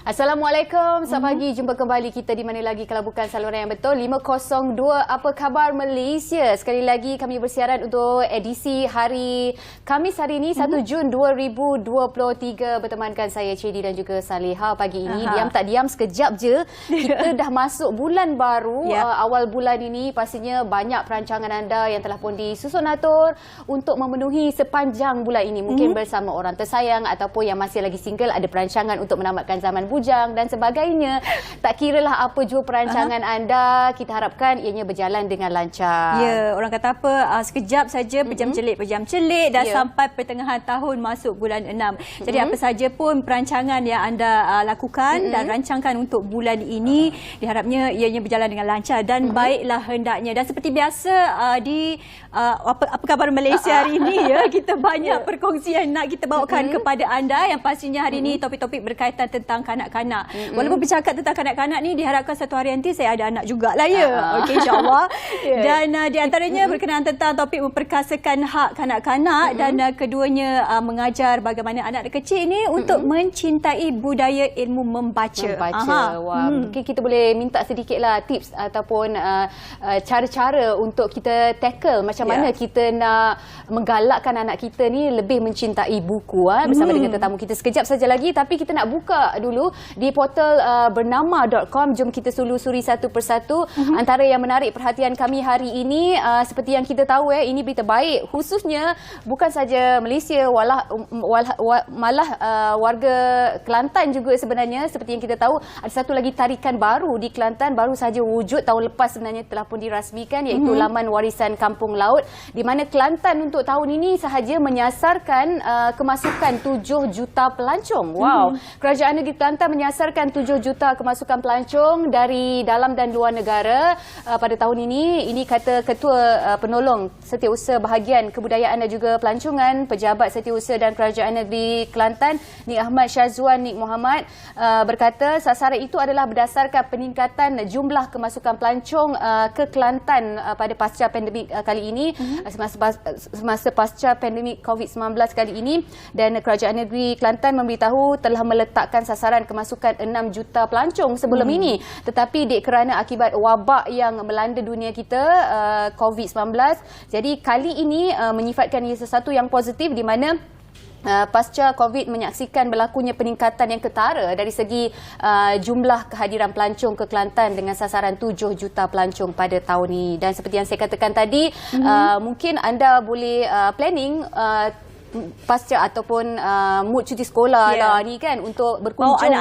Assalamualaikum, selamat pagi. Jumpa kembali kita di mana lagi kalau bukan saluran yang betul 502. Apa khabar Malaysia? Sekali lagi kami bersiaran untuk edisi hari Khamis hari ini 1 Jun 2023 bertemankan saya Cedi dan juga Saleha pagi ini. Diam tak diam sekejap je kita dah masuk bulan baru. Awal bulan ini pastinya banyak perancangan anda yang telah pun disusun atur untuk memenuhi sepanjang bulan ini. Mungkin bersama orang tersayang ataupun yang masih lagi single ada perancangan untuk menamatkan zaman bujang dan sebagainya. Tak kiralah apa jua perancangan anda, kita harapkan ianya berjalan dengan lancar. Ya, orang kata apa, sekejap saja pejam celik dah sampai pertengahan tahun masuk bulan 6. Jadi apa saja pun perancangan yang anda lakukan dan rancangkan untuk bulan ini, diharapnya ianya berjalan dengan lancar dan baiklah hendaknya. Dan seperti biasa di apa khabar Malaysia hari ini ya, kita banyak perkongsian nak kita bawakan kepada anda yang pastinya hari ini topik-topik berkaitan tentang kanak-kanak. Walaupun bercakap tentang kanak-kanak ni, diharapkan satu hari nanti saya ada anak jugalah ya. Okey, insya-Allah. Dan di antaranya berkenaan tentang topik memperkasakan hak kanak-kanak dan keduanya mengajar bagaimana anak kecil ini untuk mencintai budaya ilmu membaca. Wah, mungkin kita boleh minta sedikitlah tips ataupun cara-cara untuk kita tackle macam mana kita nak menggalakkan anak kita ni lebih mencintai buku bersama dengan tetamu kita sekejap saja lagi, tapi kita nak buka dulu di portal bernama.com. Jom kita selusuri satu persatu. Antara yang menarik perhatian kami hari ini, seperti yang kita tahu ini berita baik khususnya bukan saja Malaysia, malah warga Kelantan juga sebenarnya. Seperti yang kita tahu, ada satu lagi tarikan baru di Kelantan, baru saja wujud tahun lepas sebenarnya telah pun dirasmikan, iaitu Laman Warisan Kampung Laut, di mana Kelantan untuk tahun ini sahaja menyasarkan kemasukan 7 juta pelancong. Wow. Kerajaan Negeri Kelantan menyasarkan 7 juta kemasukan pelancong dari dalam dan luar negara pada tahun ini. Ini kata Ketua Penolong Setiausaha Bahagian Kebudayaan dan juga Pelancongan, Pejabat Setiausaha dan Kerajaan Negeri Kelantan, Nik Ahmad Syazwan Nik Muhammad, berkata sasaran itu adalah berdasarkan peningkatan jumlah kemasukan pelancong ke Kelantan pada pasca pandemik kali ini, semasa pasca pandemik COVID-19 kali ini. Dan Kerajaan Negeri Kelantan memberitahu telah meletakkan sasaran kemasukan 6 juta pelancong sebelum ini, tetapi kerana akibat wabak yang melanda dunia kita, COVID-19, jadi kali ini menyifatkan ia sesuatu yang positif, di mana pasca COVID menyaksikan berlakunya peningkatan yang ketara dari segi jumlah kehadiran pelancong ke Kelantan dengan sasaran 7 juta pelancong pada tahun ini. Dan seperti yang saya katakan tadi, mungkin anda boleh planning pasca ataupun mood cuti sekolah lah ni kan, untuk berkunjung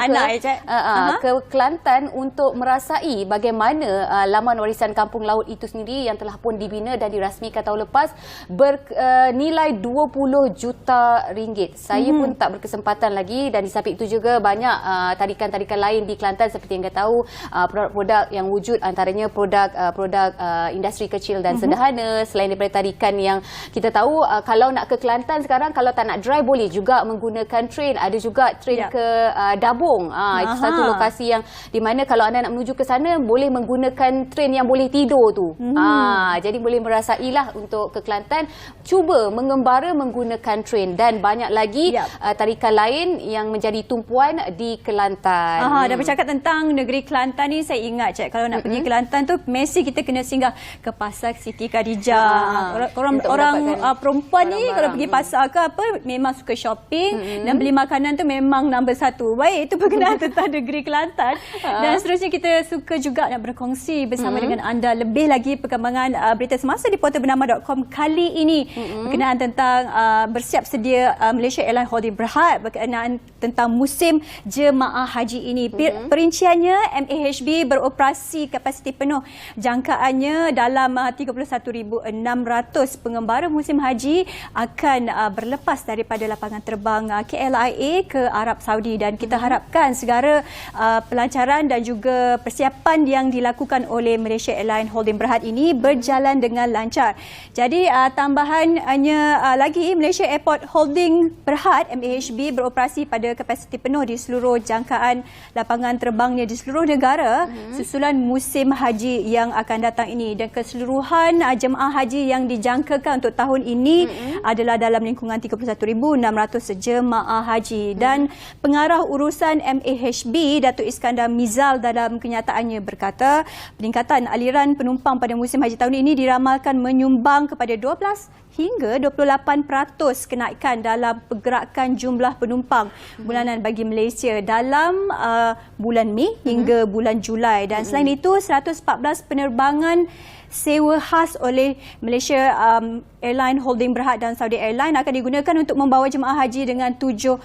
ke Kelantan untuk merasai bagaimana Laman Warisan Kampung Laut itu sendiri yang telah pun dibina dan dirasmikan tahun lepas bernilai 20 juta ringgit. Saya pun tak berkesempatan lagi, dan di samping itu juga banyak tarikan-tarikan lain di Kelantan seperti yang kita tahu, produk-produk yang wujud, antaranya produk industri kecil dan sederhana. Selain daripada tarikan yang kita tahu, kalau nak ke Kelantan sekarang, kalau tak nak drive boleh juga menggunakan train. Ada juga train ke Dabung. Itu satu lokasi yang di mana kalau anda nak menuju ke sana boleh menggunakan train yang boleh tidur tu. Jadi boleh merasailah untuk ke Kelantan, cuba mengembara menggunakan train, dan banyak lagi tarikan lain yang menjadi tumpuan di Kelantan. Dan bercakap tentang negeri Kelantan ni, saya ingat kalau nak pergi Kelantan tu mesti kita kena singgah ke Pasar Siti Khadijah. Orang perempuan ni kalau pergi pasar ke apa, memang suka shopping dan beli makanan tu memang nombor satu. Baik, itu berkenaan tentang negeri Kelantan. Dan seterusnya kita suka juga nak berkongsi bersama dengan anda lebih lagi perkembangan berita semasa di portal bernama.com kali ini berkenaan tentang bersiap sedia Malaysia Airlines Holding Berhad berkenaan tentang musim jemaah haji ini. Perinciannya, MAHB beroperasi kapasiti penuh, jangkaannya dalam 31,600 pengembara musim haji akan berlepas daripada lapangan terbang KLIA ke Arab Saudi, dan kita harapkan segala pelancaran dan juga persiapan yang dilakukan oleh Malaysia Airlines Holding Berhad ini berjalan dengan lancar. Jadi tambahannya lagi, Malaysia Airport Holding Berhad MAHB beroperasi pada kapasiti penuh di seluruh jangkaan lapangan terbangnya di seluruh negara susulan musim haji yang akan datang ini, dan keseluruhan jemaah haji yang dijangkakan untuk tahun ini adalah dalam lingkungan sokongan 31,600 jemaah haji. Dan pengarah urusan MAHB Datuk Iskandar Mizal dalam kenyataannya berkata, peningkatan aliran penumpang pada musim haji tahun ini diramalkan menyumbang kepada 12 hingga 28% kenaikan dalam pergerakan jumlah penumpang bulanan bagi Malaysia dalam bulan Mei hingga bulan Julai. Dan selain itu 114 penerbangan sewa khas oleh Malaysia Airline Holding Berhad dan Saudi Airline akan digunakan untuk membawa jemaah haji dengan 7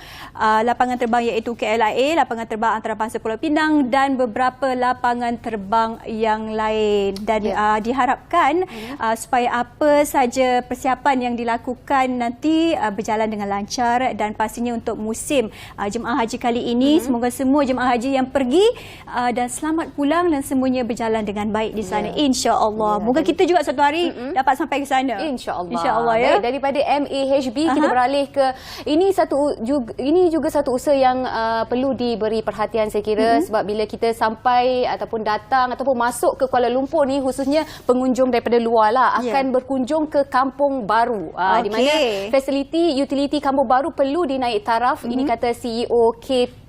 lapangan terbang iaitu KLIA, lapangan terbang antarabangsa Pulau Pinang dan beberapa lapangan terbang yang lain. Dan diharapkan supaya apa saja persiapan yang dilakukan nanti berjalan dengan lancar, dan pastinya untuk musim jemaah haji kali ini semoga semua jemaah haji yang pergi dan selamat pulang dan semuanya berjalan dengan baik di sana, insya-Allah. Moga kita juga satu hari dapat sampai ke sana. InsyaAllah. Ya. Baik, daripada MAHB kita beralih ke ini juga satu usaha yang perlu diberi perhatian saya kira, sebab bila kita sampai ataupun datang ataupun masuk ke Kuala Lumpur ni, khususnya pengunjung daripada luar lah akan berkunjung ke Kampung Baru, di mana fasiliti utility Kampung Baru perlu dinaik taraf. Ini kata CEO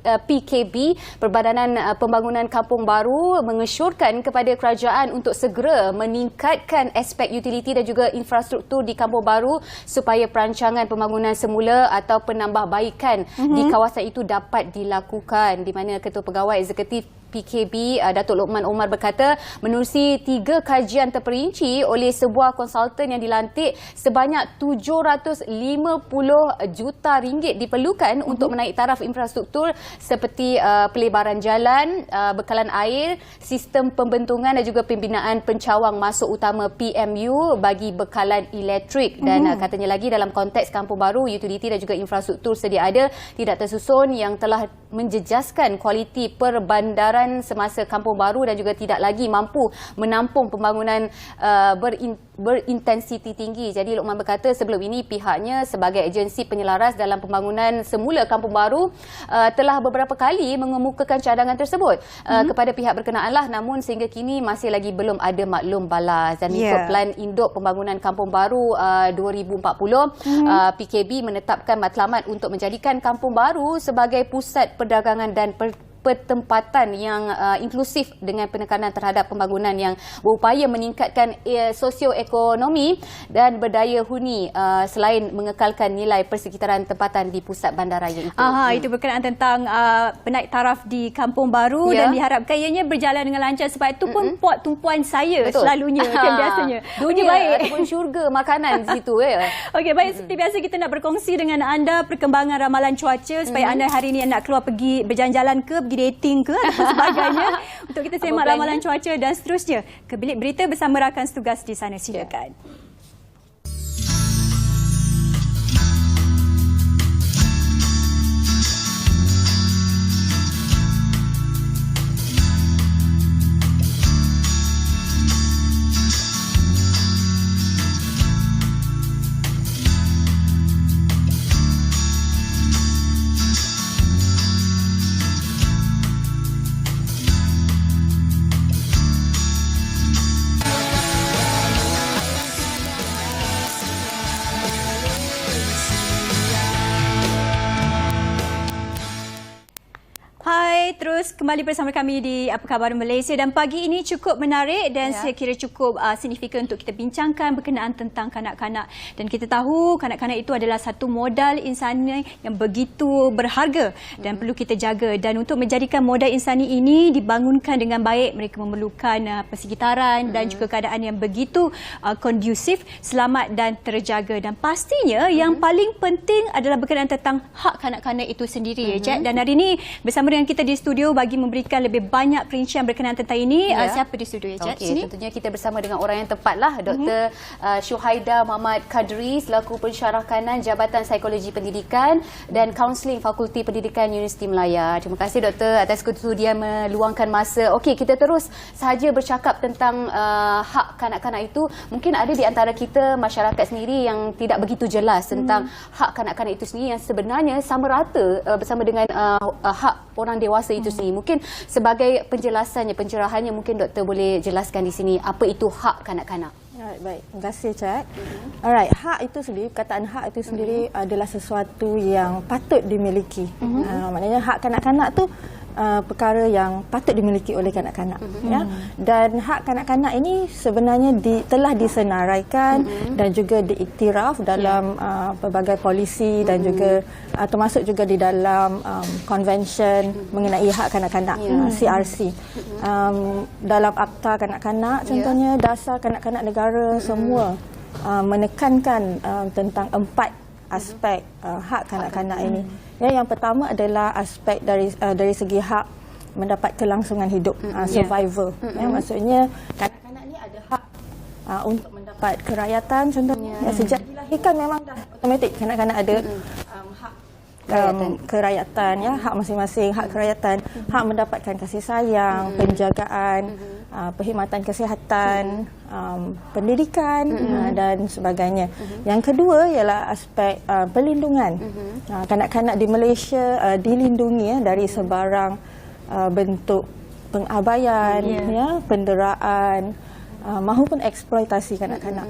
PKB, Perbadanan Pembangunan Kampung Baru, mengesyorkan kepada kerajaan untuk segera meningkatkan aspek utiliti dan juga infrastruktur di Kampung Baru supaya perancangan pembangunan semula atau penambahbaikan di kawasan itu dapat dilakukan. Di mana Ketua Pegawai Eksekutif PKB Datuk Lokman Omar berkata, menerusi 3 kajian terperinci oleh sebuah konsultan yang dilantik, sebanyak 750 juta ringgit diperlukan untuk menaik taraf infrastruktur seperti pelebaran jalan, bekalan air, sistem pembentungan dan juga pembinaan pencawang masuk utama PMU bagi bekalan elektrik. Dan katanya lagi, dalam konteks Kampung Baru, utiliti dan juga infrastruktur sedia ada tidak tersusun yang telah menjejaskan kualiti perbandaran semasa Kampung Baru dan juga tidak lagi mampu menampung pembangunan berintensiti tinggi. Jadi Lokman berkata sebelum ini pihaknya sebagai agensi penyelaras dalam pembangunan semula Kampung Baru telah beberapa kali mengemukakan cadangan tersebut kepada pihak berkenaan lah, namun sehingga kini masih lagi belum ada maklum balas. Dan ikut Plan Induk Pembangunan Kampung Baru 2040, PKB menetapkan matlamat untuk menjadikan Kampung Baru sebagai pusat perdagangan dan pertempatan yang inklusif dengan penekanan terhadap pembangunan yang berupaya meningkatkan sosioekonomi dan berdaya huni selain mengekalkan nilai persekitaran tempatan di pusat bandaraya itu. Itu berkenaan tentang penaik taraf di Kampung Baru dan diharapkan ianya berjalan dengan lancar, sebab itu pun pot tumpuan saya selalunya kan biasanya. Dunia ataupun syurga makanan di situ Okey, baik, seperti biasa kita nak berkongsi dengan anda perkembangan ramalan cuaca supaya anda hari ini nak keluar pergi berjalan-jalan ke, pergi dating ke atau sebagainya untuk kita semak ramalan cuaca dan seterusnya ke bilik berita bersama rakan setugas di sana. Silakan. Terus kembali bersama kami di Apa Khabar Malaysia, dan pagi ini cukup menarik dan saya kira cukup signifikan untuk kita bincangkan berkenaan tentang kanak-kanak. Dan kita tahu kanak-kanak itu adalah satu modal insani yang begitu berharga dan perlu kita jaga. Dan untuk menjadikan modal insani ini dibangunkan dengan baik, mereka memerlukan persekitaran dan juga keadaan yang begitu kondusif, selamat dan terjaga. Dan pastinya yang paling penting adalah berkenaan tentang hak kanak-kanak itu sendiri. Dan hari ini bersama dengan kita di studio bagi memberikan lebih banyak perincian berkenaan tentang ini. Siapa di studio, Ejat? Okey, tentunya kita bersama dengan orang yang tepat lah, Dr. Syuhaida Muhammad Kadri selaku pensyarah kanan Jabatan Psikologi Pendidikan dan Kaunseling Fakulti Pendidikan Universiti Melaya. Terima kasih Doktor atas kesudian meluangkan masa. Okey, kita terus sahaja bercakap tentang hak kanak-kanak itu. Mungkin ada di antara kita masyarakat sendiri yang tidak begitu jelas tentang hak kanak-kanak itu sendiri yang sebenarnya sama rata bersama dengan hak orang dewasa itu sendiri. Mungkin sebagai penjelasannya, pencerahannya, mungkin doktor boleh jelaskan di sini apa itu hak kanak-kanak. Baik, terima kasih Cak. Alright, hak itu sendiri, perkataan hak itu sendiri adalah sesuatu yang patut dimiliki. Maknanya hak kanak-kanak tu perkara yang patut dimiliki oleh kanak-kanak, ya. Dan hak kanak-kanak ini sebenarnya telah disenaraikan dan juga diiktiraf dalam pelbagai polisi dan juga termasuk juga di dalam convention mengenai hak kanak-kanak, CRC. Dalam Akta Kanak-kanak contohnya, Dasar Kanak-kanak Negara semua menekankan tentang 4 aspek hak kanak-kanak ini. Ya, yang pertama adalah aspek dari segi hak mendapat kelangsungan hidup, survival. Ya, maksudnya kanak-kanak ni ada hak untuk mendapat kerakyatan contohnya. Ya, sejak dilahirkan memang dah automatik kanak-kanak ada hak kerakyatan, ya, hak masing-masing, hak kerakyatan, hak mendapatkan kasih sayang, penjagaan, perkhidmatan kesihatan, pendidikan dan sebagainya. Yang kedua ialah aspek perlindungan. Kanak-kanak di Malaysia dilindungi dari sebarang bentuk pengabaian, ya, penderaan maupun eksploitasi kanak-kanak.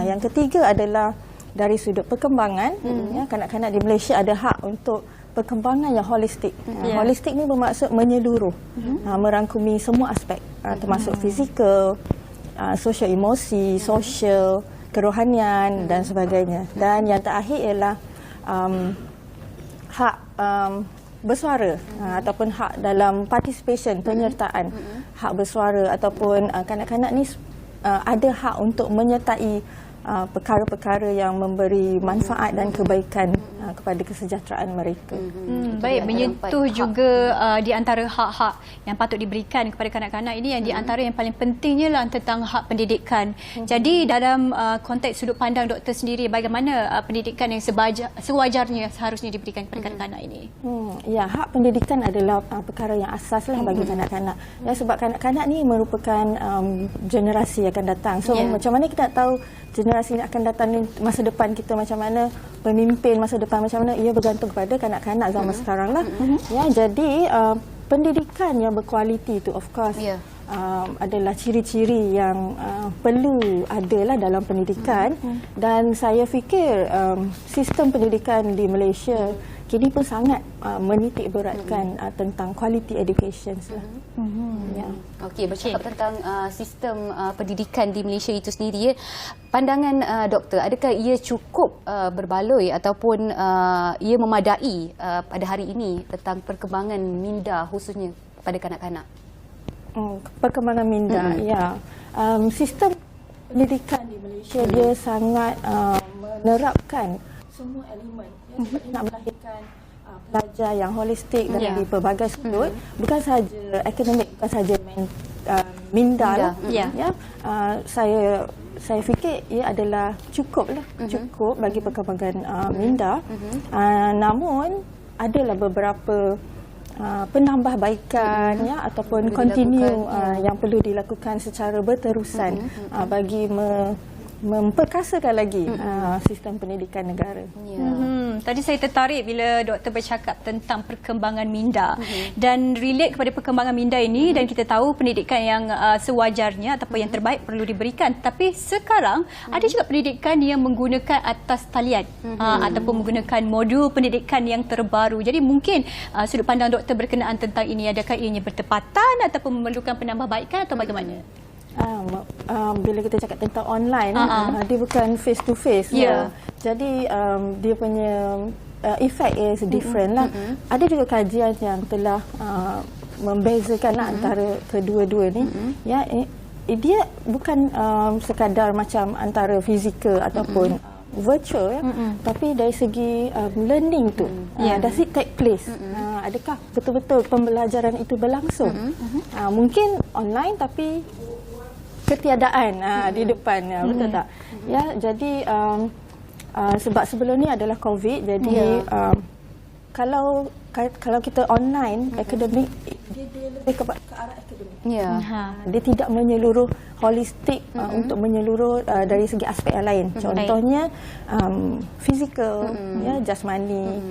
Yang ketiga adalah dari sudut perkembangan, ya, kanak-kanak di Malaysia ada hak untuk perkembangan yang holistik. Holistik ni bermaksud menyeluruh, merangkumi semua aspek, termasuk fizikal, sosial emosi, sosial, kerohanian dan sebagainya. Dan yang terakhir ialah hak bersuara ataupun hak dalam participation, penyertaan, hak bersuara ataupun kanak-kanak ni ada hak untuk menyertai perkara-perkara yang memberi manfaat dan kebaikan kepada kesejahteraan mereka. Baik, menyentuh juga di antara hak-hak yang patut diberikan kepada kanak-kanak ini, yang di antara yang paling pentingnya lah tentang hak pendidikan. Jadi dalam konteks sudut pandang doktor sendiri, bagaimana pendidikan yang sewajarnya seharusnya diberikan kepada kanak-kanak ini? Ya, hak pendidikan adalah perkara yang asas lah bagi kanak-kanak. Ya, sebab kanak-kanak ni merupakan generasi yang akan datang. So macam mana kita nak tahu generasi yang akan datang ni, masa depan kita macam mana, pemimpin masa depan macam mana, ia bergantung kepada kanak-kanak zaman sekarang lah. Ya, jadi pendidikan yang berkualiti itu of course adalah ciri-ciri yang perlu adalah dalam pendidikan. Dan saya fikir sistem pendidikan di Malaysia kini pun sangat menitik beratkan tentang quality education lah. Okey, bercakap tentang sistem pendidikan di Malaysia itu sendiri, pandangan doktor, adakah ia cukup berbaloi ataupun ia memadai pada hari ini tentang perkembangan minda khususnya pada kanak-kanak? Perkembangan minda, ya. Sistem pendidikan di Malaysia dia sangat menerapkan semua elemen, dia nak melahirkan pelajar yang holistik dari pelbagai sudut, bukan sahaja akademik, bukan sahaja minda lah. Saya fikir ia adalah cukup bagi perkembangan minda. Namun adalah beberapa penambahbaikan ataupun continue yang perlu dilakukan secara berterusan bagi memperkasakan lagi sistem pendidikan negara. Tadi saya tertarik bila doktor bercakap tentang perkembangan minda dan relate kepada perkembangan minda ini, dan kita tahu pendidikan yang sewajarnya ataupun yang terbaik perlu diberikan. Tapi sekarang ada juga pendidikan yang menggunakan atas talian ataupun menggunakan modul pendidikan yang terbaru. Jadi mungkin sudut pandang doktor berkenaan tentang ini, adakah ianya bertepatan ataupun memerlukan penambahbaikan atau bagaimana? Bila kita cakap tentang online, dia bukan face to face. Jadi dia punya effect is different lah. Ada juga kajian yang telah membezakan antara kedua-dua ni. Ya, dia bukan sekadar macam antara fizikal ataupun virtual, tapi dari segi learning tu, does it take place? Adakah betul-betul pembelajaran itu berlangsung? Mungkin online tapi ketiadaan di depan, betul tak? Ya, jadi sebab sebelum ni adalah COVID, jadi kalau kita online akademik, dia lebih ke arah akademik. Ya. Dia tidak menyeluruh holistik untuk menyeluruh dari segi aspek yang lain. Contohnya fizikal, ya, jasmani,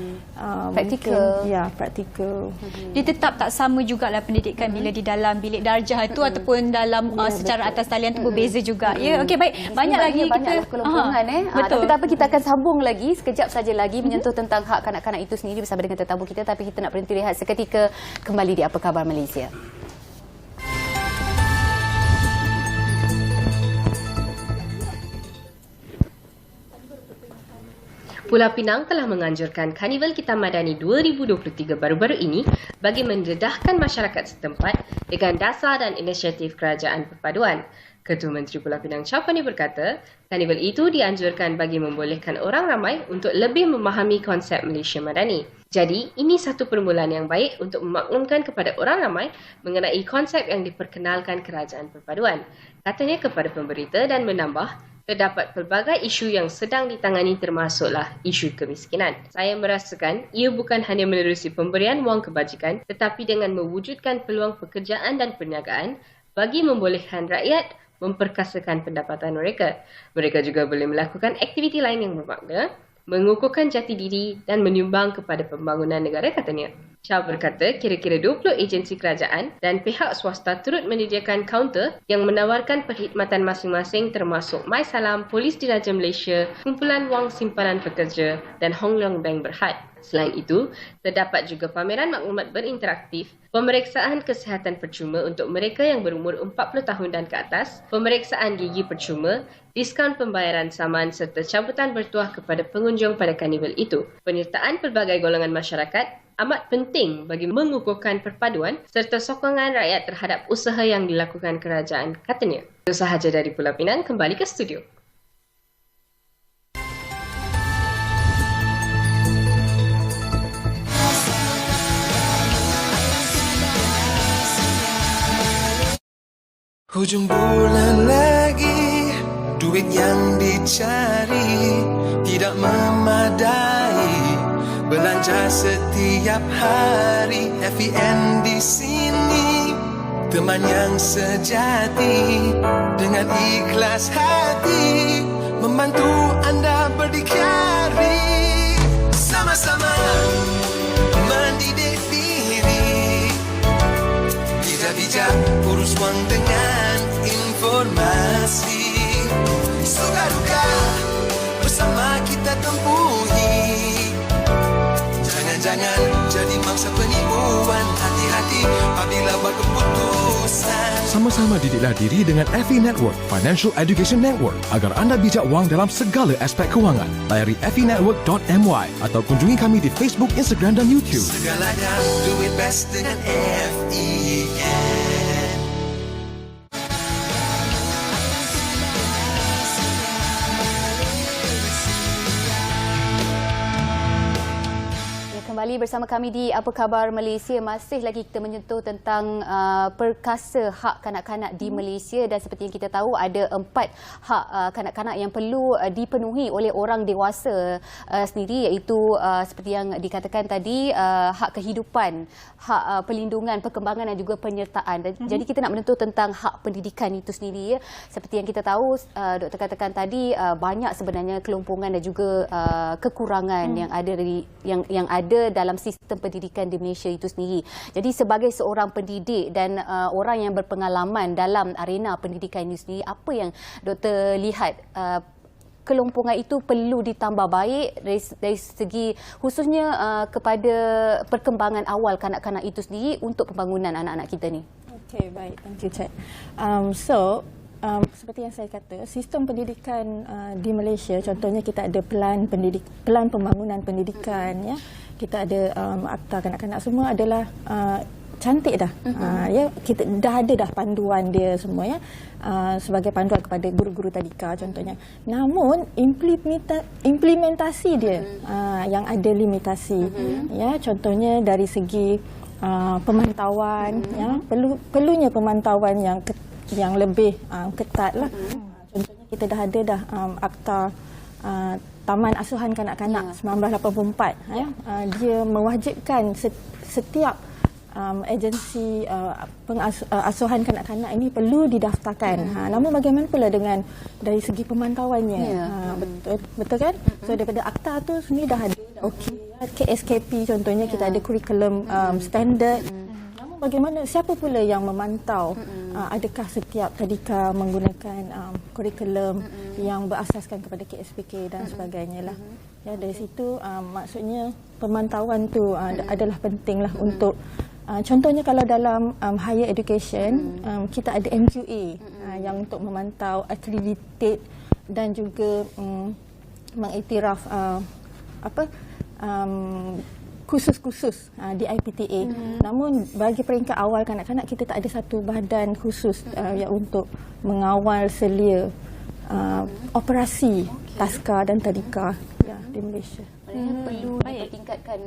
praktikal. Ya, praktikal. Dia tetap tak sama jugalah pendidikan bila di dalam bilik darjah itu ataupun dalam secara atas talian itu berbeza juga. Ya, okey, baik. Banyak lagi banyaklah kita kelompokan betul. Tapi tak apa, kita akan sambung lagi sekejap saja lagi menyentuh tentang hak kanak-kanak itu sendiri bersama dengan tetamu kita, tapi kita nak berhenti rehat seketika, kembali di Apa Khabar Malaysia. Pulau Pinang telah menganjurkan Karnival Kitab Madani 2023 baru-baru ini bagi mendedahkan masyarakat setempat dengan dasar dan inisiatif Kerajaan Perpaduan. Ketua Menteri Pulau Pinang Syafani berkata, karnival itu dianjurkan bagi membolehkan orang ramai untuk lebih memahami konsep Malaysia Madani. Jadi, ini satu permulaan yang baik untuk memaklumkan kepada orang ramai mengenai konsep yang diperkenalkan Kerajaan Perpaduan. Katanya kepada pemberita dan menambah, terdapat pelbagai isu yang sedang ditangani termasuklah isu kemiskinan. Saya merasakan ia bukan hanya menerusi pemberian wang kebajikan tetapi dengan mewujudkan peluang pekerjaan dan perniagaan bagi membolehkan rakyat memperkasakan pendapatan mereka. Mereka juga boleh melakukan aktiviti lain yang bermakna, mengukuhkan jati diri dan menyumbang kepada pembangunan negara, katanya. Syah berkata kira-kira 20 agensi kerajaan dan pihak swasta turut menyediakan kaunter yang menawarkan perkhidmatan masing-masing termasuk MySalam, Polis Diraja Malaysia, Kumpulan Wang Simpanan Pekerja dan Hong Leong Bank Berhad. Selain itu, terdapat juga pameran maklumat berinteraktif, pemeriksaan kesihatan percuma untuk mereka yang berumur 40 tahun dan ke atas, pemeriksaan gigi percuma, diskaun pembayaran saman serta cabutan bertuah kepada pengunjung pada karnival itu. Penyertaan pelbagai golongan masyarakat amat penting bagi mengukuhkan perpaduan serta sokongan rakyat terhadap usaha yang dilakukan kerajaan, katanya. Itu sahaja dari Pulau Pinang, kembali ke studio. Hujung bulan lagi, duit yang dicari tidak memadai. Belanja setiap hari, FEN di sini, teman yang sejati, dengan ikhlas hati, membantu anda berdikari. Sama-sama mendidik diri, bijak-bijak urus wang dengan informasi. Suka duka bersama kita tempuhi. Jangan jadi mangsa penipuan. Hati-hati apabila buat keputusan. Sama-sama didiklah diri dengan FE Network, Financial Education Network, agar anda bijak wang dalam segala aspek kewangan. Layari fenetwork.my atau kunjungi kami di Facebook, Instagram dan YouTube. Segalanya do it best dengan FEN. Kembali bersama kami di Apa Khabar Malaysia. Masih lagi kita menyentuh tentang perkasa hak kanak-kanak di Malaysia, dan seperti yang kita tahu ada 4 hak kanak-kanak yang perlu dipenuhi oleh orang dewasa sendiri, iaitu seperti yang dikatakan tadi, hak kehidupan, hak perlindungan, perkembangan dan juga penyertaan. Jadi kita nak menentu tentang hak pendidikan itu sendiri. Seperti yang kita tahu, doktor katakan tadi, banyak sebenarnya kelompokan dan juga kekurangan yang ada dalam sistem pendidikan di Malaysia itu sendiri. Jadi sebagai seorang pendidik dan orang yang berpengalaman dalam arena pendidikan ini sendiri, apa yang doktor lihat kelompokan itu perlu ditambah baik dari segi khususnya kepada perkembangan awal kanak-kanak itu sendiri untuk pembangunan anak-anak kita ni? Okey, baik. Thank you, Cik. Seperti yang saya kata, sistem pendidikan di Malaysia, contohnya kita ada pelan pembangunan pendidikan, ya. Kita ada akta kanak-kanak, semua adalah cantik dah. Ya, kita dah ada dah panduan dia semua, ya. Sebagai panduan kepada guru-guru tadika contohnya. Namun implementasi dia yang ada limitasi. Ya, contohnya dari segi pemantauan, ya, perlunya pemantauan yang lebih ketat lah. Contohnya kita dah ada akta Taman Asuhan Kanak-kanak 1984, ya. Dia mewajibkan setiap agensi asuhan kanak-kanak ini perlu didaftarkan. Namun bagaimana pula dengan dari segi pemantauannya? Betul kan? So daripada akta tu sendiri dah ada. Okey, KSKP contohnya kita ada kurikulum standard. Namun bagaimana, siapa pula yang memantau adakah setiap tadika menggunakan kurikulum yang berasaskan kepada KSPK dan sebagainya lah. Ya, dari situ maksudnya pemantauan tu adalah pentinglah untuk contohnya kalau dalam higher education kita ada MQA yang untuk memantau accredited dan juga mengiktiraf khusus-khusus di IPTA. Namun bagi peringkat awal kanak-kanak kita tak ada satu badan khusus yang untuk mengawal selia operasi taska dan tadika di Malaysia. Perlu ditingkatkan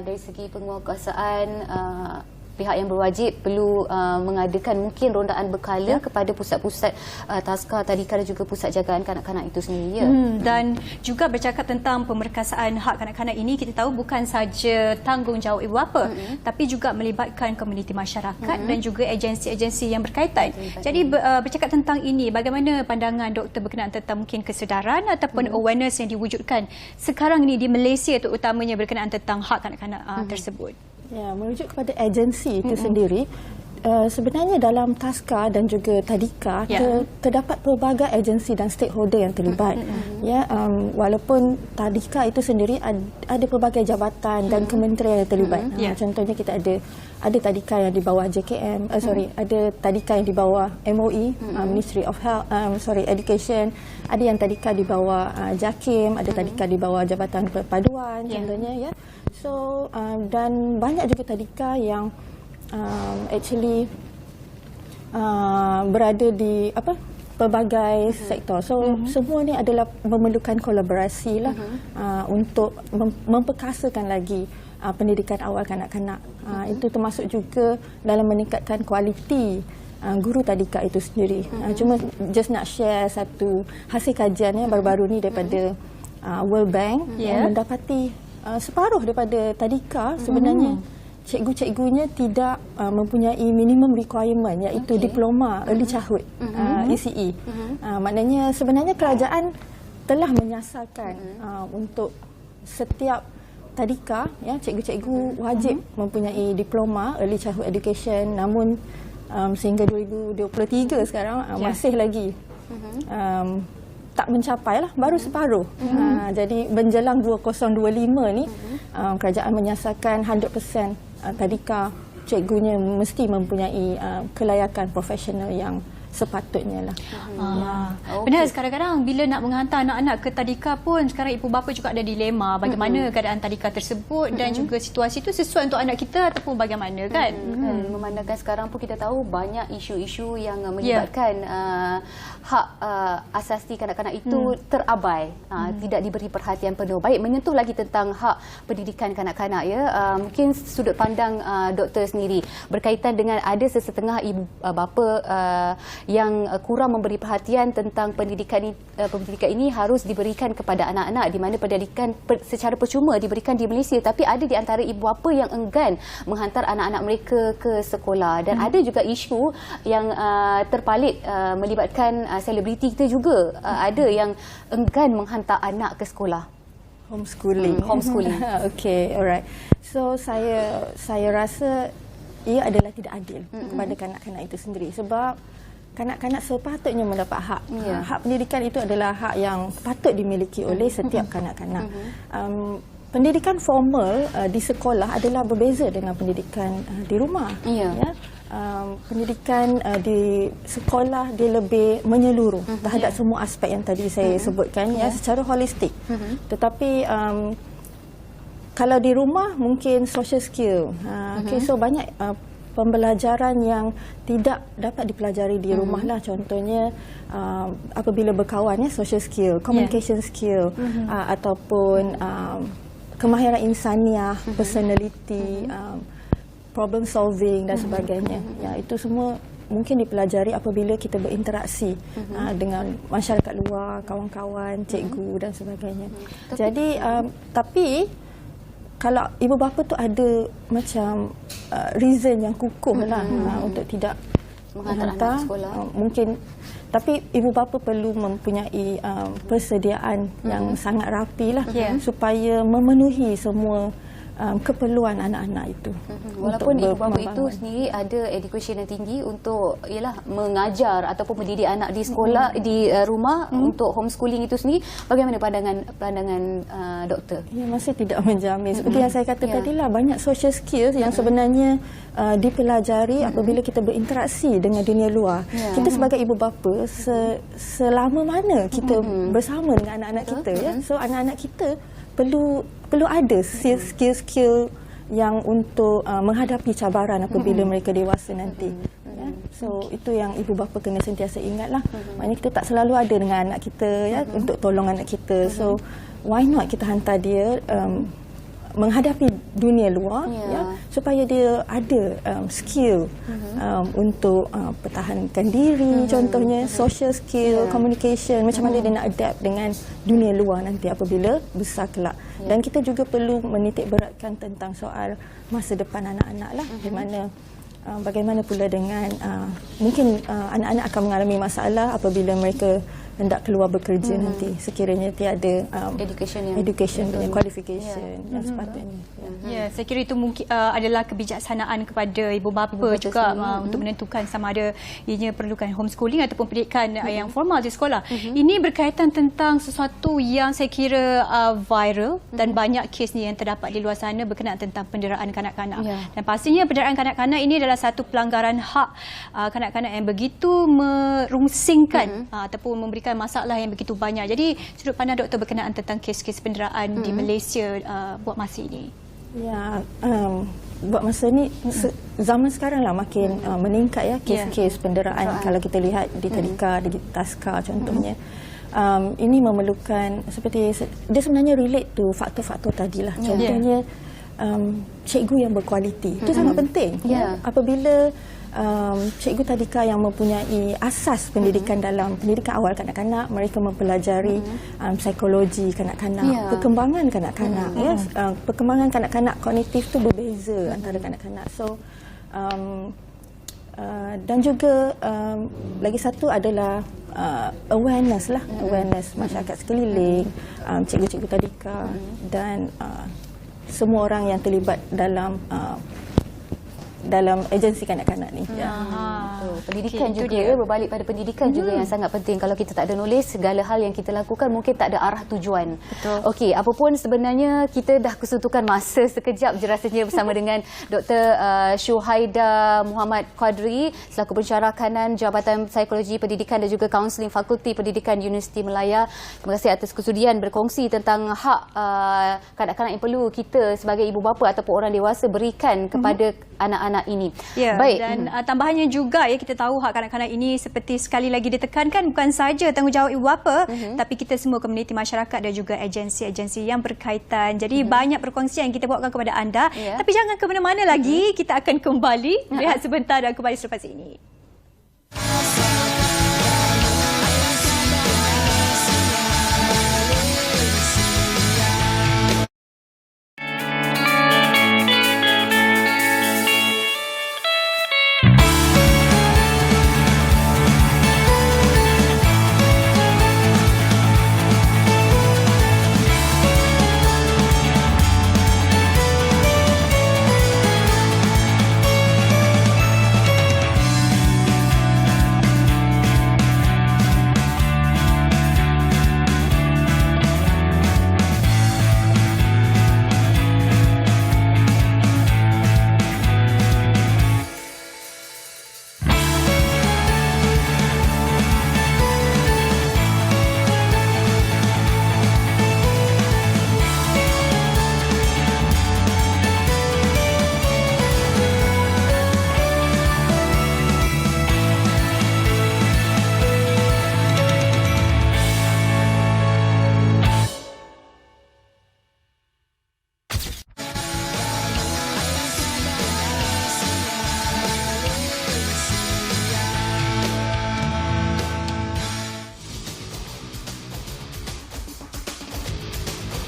dari segi penguatkuasaan. Pihak yang berwajib perlu mengadakan mungkin rondaan berkala kepada pusat-pusat taska, tadika dan juga pusat jagaan kanak-kanak itu sendiri. Dan juga bercakap tentang pemerkasaan hak kanak-kanak ini, kita tahu bukan saja tanggungjawab ibu bapa, tapi juga melibatkan komuniti masyarakat dan juga agensi-agensi yang berkaitan. Jadi bercakap tentang ini, bagaimana pandangan doktor berkenaan tentang mungkin kesedaran ataupun awareness yang diwujudkan sekarang ini di Malaysia terutamanya berkenaan tentang hak kanak-kanak tersebut? Ya, merujuk kepada agensi itu sendiri, sebenarnya dalam taska dan juga tadika terdapat pelbagai agensi dan stakeholder yang terlibat. Ya, walaupun tadika itu sendiri ada pelbagai jabatan dan kementerian yang terlibat. Contohnya kita ada tadika yang di bawah JKM, ada tadika yang di bawah MOE, Ministry of Health, Education, ada yang tadika di bawah JAKIM, ada tadika di bawah Jabatan Perpaduan contohnya ya. So dan banyak juga tadika yang actually berada di pelbagai sektor. So semua ni adalah memerlukan kolaborasi lah untuk memperkasakan lagi pendidikan awal kanak-kanak. Itu termasuk juga dalam meningkatkan kualiti guru tadika itu sendiri. Cuma just nak share satu hasil kajian baru-baru ni daripada World Bank yang mendapati separuh daripada tadika sebenarnya cikgu-cikgunya tidak mempunyai minimum requirement iaitu diploma early childhood ECE. Maknanya sebenarnya kerajaan telah menyasarkan untuk setiap tadika cikgu-cikgu wajib mempunyai diploma early childhood education, namun sehingga 2023 sekarang masih lagi tak mencapai lah, baru separuh. Jadi menjelang 2025 ni kerajaan menyasarkan 100% tadika cikgunya mesti mempunyai kelayakan profesional yang sepatutnya lah. Benar, kadang-kadang bila nak menghantar anak-anak ke tadika pun sekarang ibu bapa juga ada dilema bagaimana keadaan tadika tersebut dan juga situasi itu sesuai untuk anak kita ataupun bagaimana kan. Memandangkan sekarang pun kita tahu banyak isu-isu yang melibatkan hak asasi kanak-kanak itu terabai, tidak diberi perhatian penuh. Baik, menyentuh lagi tentang hak pendidikan kanak-kanak ya. Mungkin sudut pandang doktor sendiri berkaitan dengan ada sesetengah ibu bapa yang kurang memberi perhatian tentang pendidikan ini harus diberikan kepada anak-anak, di mana pendidikan secara percuma diberikan di Malaysia, tapi ada di antara ibu bapa yang enggan menghantar anak-anak mereka ke sekolah. Dan ada juga isu yang terpalit melibatkan selebriti kita juga, ada yang enggan menghantar anak ke sekolah. Homeschooling. Okay, alright. So saya rasa ia adalah tidak adil kepada kanak-kanak itu sendiri, sebab kanak-kanak sepatutnya mendapat hak. Hak pendidikan itu adalah hak yang patut dimiliki oleh setiap kanak-kanak. Pendidikan formal di sekolah adalah berbeza dengan pendidikan di rumah. Pendidikan di sekolah dia lebih menyeluruh terhadap semua aspek yang tadi saya sebutkan secara holistik. Tetapi kalau di rumah mungkin social skill. So banyak pembelajaran yang tidak dapat dipelajari di rumah lah. Contohnya apabila berkawan social skill, communication skill, ataupun kemahiran insaniah, personality, problem solving dan sebagainya. Itu semua mungkin dipelajari apabila kita berinteraksi dengan masyarakat luar, kawan-kawan, cikgu dan sebagainya. Jadi tapi kalau ibu bapa tu ada macam reason yang kukuh lah untuk tidak Menghantar anak ke sekolah. Mungkin, tapi ibu bapa perlu mempunyai persediaan yang sangat rapi lah supaya memenuhi semua keperluan anak-anak itu. Walaupun ibu bapa itu membangun. sendiri ada education yang tinggi untuk mengajar ataupun mendidik anak di sekolah, di rumah untuk homeschooling itu sendiri, bagaimana pandangan doktor? Ya, masih tidak menjamin. Seperti yang saya kata tadi lah, banyak social skills yang sebenarnya dipelajari apabila kita berinteraksi dengan dunia luar. Kita sebagai ibu bapa, selama mana kita bersama dengan anak-anak kita, ya. So anak-anak kita perlu ada skill-skill yang untuk menghadapi cabaran apabila mereka dewasa nanti. Ya. So itu yang ibu bapa kena sentiasa ingatlah. Maknanya kita tak selalu ada dengan anak kita, ya, untuk tolong anak kita. So why not kita hantar dia menghadapi dunia luar, ya, supaya dia ada skill untuk pertahankan diri, contohnya social skill, communication, macam mana dia nak adapt dengan dunia luar nanti apabila besar kelak. Dan kita juga perlu menitik beratkan tentang soal masa depan anak-anak lah, di mana bagaimana pula dengan mungkin anak-anak akan mengalami masalah apabila mereka hendak keluar bekerja nanti, sekiranya tiada education punya qualification yang sepatutnya. Ya, saya kira itu mungkin adalah kebijaksanaan kepada ibu bapa juga untuk menentukan sama ada ianya perlukan homeschooling ataupun pendidikan yang formal di sekolah. Ini berkaitan tentang sesuatu yang saya kira viral dan banyak kes ni yang terdapat di luar sana berkenaan tentang penderaan kanak-kanak. Dan pastinya penderaan kanak-kanak ini adalah satu pelanggaran hak kanak-kanak yang begitu merungsingkan ataupun memberikan masalah yang begitu banyak. Jadi sudut pandang doktor berkenaan tentang kes-kes penderaan di Malaysia buat masa ini. Ya, buat masa ni zaman sekarang lah makin meningkat, ya, kes-kes penderaan. Kalau kita lihat di tadika, di taska contohnya, ini memerlukan seperti dia sebenarnya relate to faktor-faktor tadilah. Contohnya cikgu yang berkualiti itu sangat penting. Apabila cikgu tadika yang mempunyai asas pendidikan dalam pendidikan awal kanak-kanak, mereka mempelajari psikologi kanak-kanak, perkembangan kanak-kanak, ya, perkembangan kanak-kanak kognitif tu berbeza antara kanak-kanak. So dan juga lagi satu adalah awareness lah, awareness masyarakat sekeliling, cikgu-cikgu tadika dan semua orang yang terlibat dalam agensi kanak-kanak ni. Pendidikan juga berbalik pada pendidikan juga yang sangat penting. Kalau kita tak ada knowledge, segala hal yang kita lakukan mungkin tak ada arah tujuan. Okey, apapun sebenarnya kita dah kesuntukan masa sekejap je rasanya bersama dengan Dr. Syuhaida Muhammad Qadri selaku pensyarah kanan Jabatan Psikologi Pendidikan dan juga Kaunseling Fakulti Pendidikan Universiti Melaya. Terima kasih atas kesudian berkongsi tentang hak kanak-kanak yang perlu kita sebagai ibu bapa ataupun orang dewasa berikan kepada anak-anak ini. Baik. Dan tambahannya juga, ya, kita tahu hak kanak-kanak ini seperti sekali lagi ditekankan bukan saja tanggungjawab ibu bapa, tapi kita semua komuniti masyarakat dan juga agensi-agensi yang berkaitan. Jadi banyak perkongsian yang kita bawakan kepada anda. Tapi jangan ke mana-mana lagi, kita akan kembali rehat sebentar dan kembali selepas ini.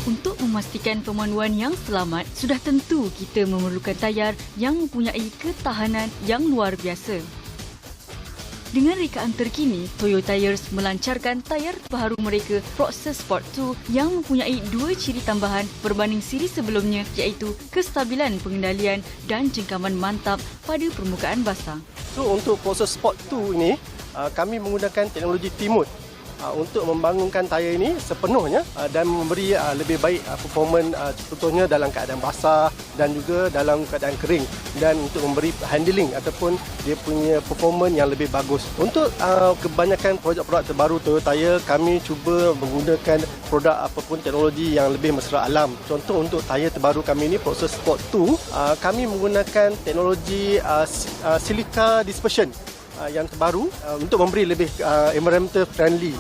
Untuk memastikan pemanduan yang selamat, sudah tentu kita memerlukan tayar yang mempunyai ketahanan yang luar biasa. Dengan rekaan terkini, Toyo Tires melancarkan tayar terbaru mereka Proxus Sport 2 yang mempunyai 2 ciri tambahan berbanding siri sebelumnya, iaitu kestabilan pengendalian dan jengkaman mantap pada permukaan basah. So untuk Proxus Sport 2 ini, kami menggunakan teknologi T-Mode untuk membangunkan tayar ini sepenuhnya dan memberi lebih baik performance, contohnya dalam keadaan basah dan juga dalam keadaan kering, dan untuk memberi handling ataupun dia punya performance yang lebih bagus. Untuk kebanyakan produk-produk terbaru Toyo Tire, kami cuba menggunakan produk apapun teknologi yang lebih mesra alam. Contoh untuk tayar terbaru kami ini, Proxus Sport 2, kami menggunakan teknologi silica dispersion yang terbaru untuk memberi lebih environmental friendly